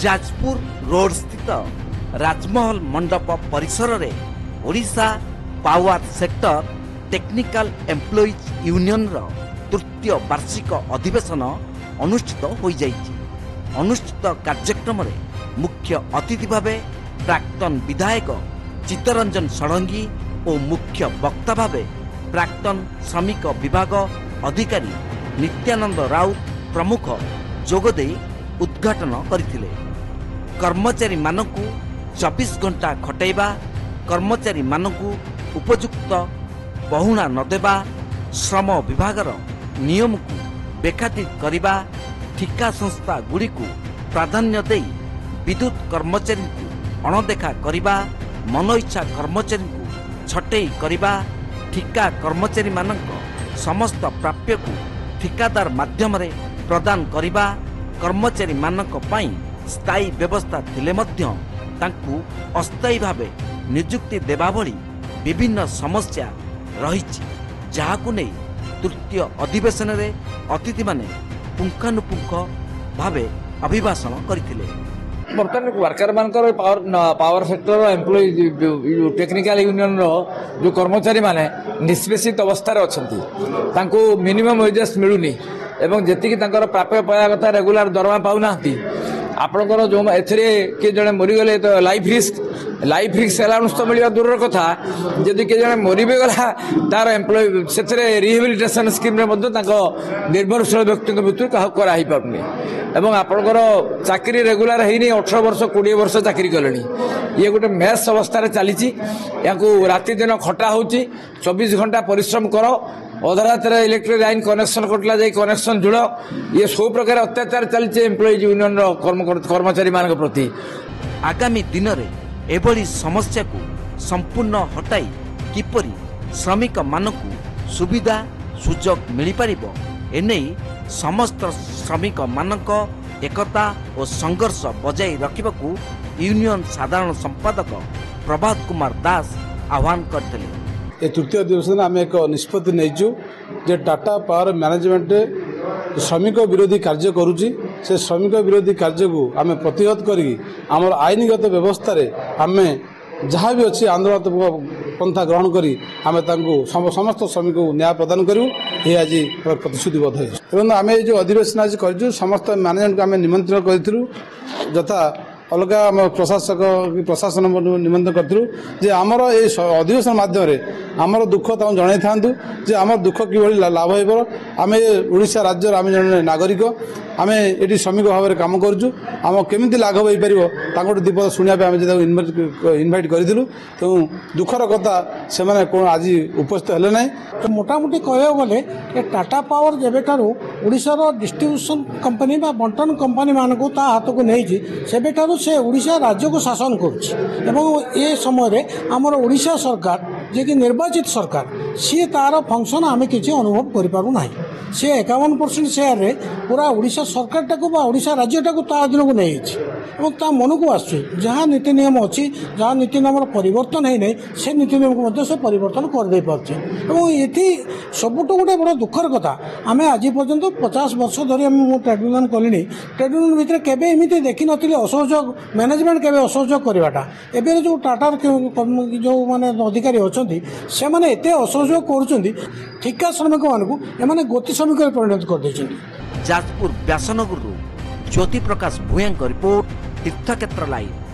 Jajpur road स्थित राजमहल मंडप परिसर रे Odisha power sector technical employees union रो तृतीय वार्षिक अधिवेशन अनुष्ठित हो जाइछि। अनुष्ठित कार्यक्रम रे मुख्य अतिथि भावे प्राक्तन विधायक चित्तरंजन षडंगी और मुख्य वक्ता भावे प्राक्तन श्रमिक विभाग अधिकारी नित्यानंद राउत प्रमुख जोगदे उद्घाटन करथिले। कर्मचारी मानकु 24 घंटा खटाइबा, कर्मचारी मानकु उपयुक्त बहुणा नदेबा, श्रम विभागर नियम को बेखातिर करिबा, ठिका संस्था गुड़ी को प्राधान्य दे विद्युत कर्मचारी को अणदेखा करिबा, मनइच्छा कर्मचारी को छटई करिबा, ठिका कर्मचारी मानक समस्त प्राप्य को ठिकादार माध्यम रे प्रदान करिबा, कर्मचारी मानक पई स्थायी व्यवस्था थिले मध्य तांकु अस्थायी भावे नियुक्ति देबा भली विभिन्न समस्या रहिछि, जाहाकु नै तृतीय अधिवेशन रे अतिथि माने पुंखानुपुंख भावे अभिभाषण करथिले। बर्तमान वर्कर मानकर power sector employ technical union रो जो कर्मचारी माने निष्पेषित अवस्था अछंती, तांको मिनिमम वेजेस मिलुनी एवं जेतिकी तांकर प्राप्य पाया कथा रेगुलर दरमा पाउना आपणकर जो एथिरे किए जड़े मरीगले तो लाइफ रिस्क एलाउंस तो मिलवा दूर कथा जदि किए जड़े मरीबे गला तार एम्प्लॉय से रिहेबिलिटेशन स्कीम निर्भरशील व्यक्ति मृत्यु क्या कराई पारनी एवं आपणकर चाकरी रेगुलर है 18 वर्ष 20 वर्ष चाकरी कले ये गोटे मेस अवस्था चली राति दिन खटा हो 24 घंटा परिश्रम कर अधरात इलेक्ट्रिक लाइन कनेक्शन कटला जाए कनेक्शन जुड़ ये सब प्रकार अत्याचार चलती एम्प्लॉइज यूनियन कर्मचारी मान प्रति। आगामी दिन में एभली समस्या को संपूर्ण हटाई किपरि श्रमिक मानकु सुविधा सुजोग मिल पारिबो एने समस्त श्रमिक मानक एकता और संघर्ष बजाई रखिबाकू यूनियन साधारण संपादक प्रभात कुमार दास आह्वान करथिले। ए तृतीय अधिवेशन आम एक निष्पत्ति नहींचु जे टाटा पावर मैनेजमेंट श्रमिक विरोधी कार्य करुच्ची से श्रमिक विरोधी कार्य को आम प्रतिहत करी आमर आईनगत व्यवस्था आम जहाँ भी अच्छी आंदोलन पंथा ग्रहण करी आम समस्त श्रमिक को न्याय प्रदान करूँ ये आज प्रतिश्रुतिबद्ध है। आम जो अधिवेशन आज कर समस्त मैनेजमेंट को आम निमंत्रण करूँ यथा अलग आम प्रशासन निमंत्रण करूँ जे आमर ये अधिवेशन माध्यम आमर दुख जन था जे आमर दुख कि लाभ हो आम ओडिशा राज्य आम जन नागरिक आम ये श्रमिक भाव में कम करुँ आम केमी लाभ हो पार दीपद शुणापी आम इनभाइट करूँ तो दुखर कथा से आज उपस्थित हेले ना। तो मोटामोटी कह गले टाटा पावर जेबेठार ओडिशार डिस्ट्रीब्यूशन कंपनी बा बंटन कंपनी मान को हाथ को नहीं सेबेठार से ओडिशा राज्य को शासन कर ये समय आमर ओडिशा सरकार जे कि निर्वाचित सरकार सी तार फंक्शन आम किसी अनुभव करूना सी 51% शेयर रे पूरा ओडिशा सरकार टाको ओडिशा राज्य टाको ता अधीन को नहीं ता मन को आसुची जहाँ नीति नियम अच्छी जहाँ नीति नियम परिवर्तन है से नीति नियम को से परिवर्तन करदे पार्चे ये सबुठ गोटे बड़ दुखर कथा आम आज पर्यंत 50 वर्ष धरी ट्रेड यूनियन कली ट्रेड यूनियन भितर केबे एमती देखी नी असहयोग मैनेजमेंट केबे असहयोग करवाटा एवं जो टाटार जो माने अधिकारी अच्छा से मैंने एत असहयोग कर ठिका श्रमिक मानक गति श्रमिक परिणत कर। जाजपुर व्यासनगर ज्योति प्रकाश भूया रिपोर्ट तीर्थक्षेत्र लाइव।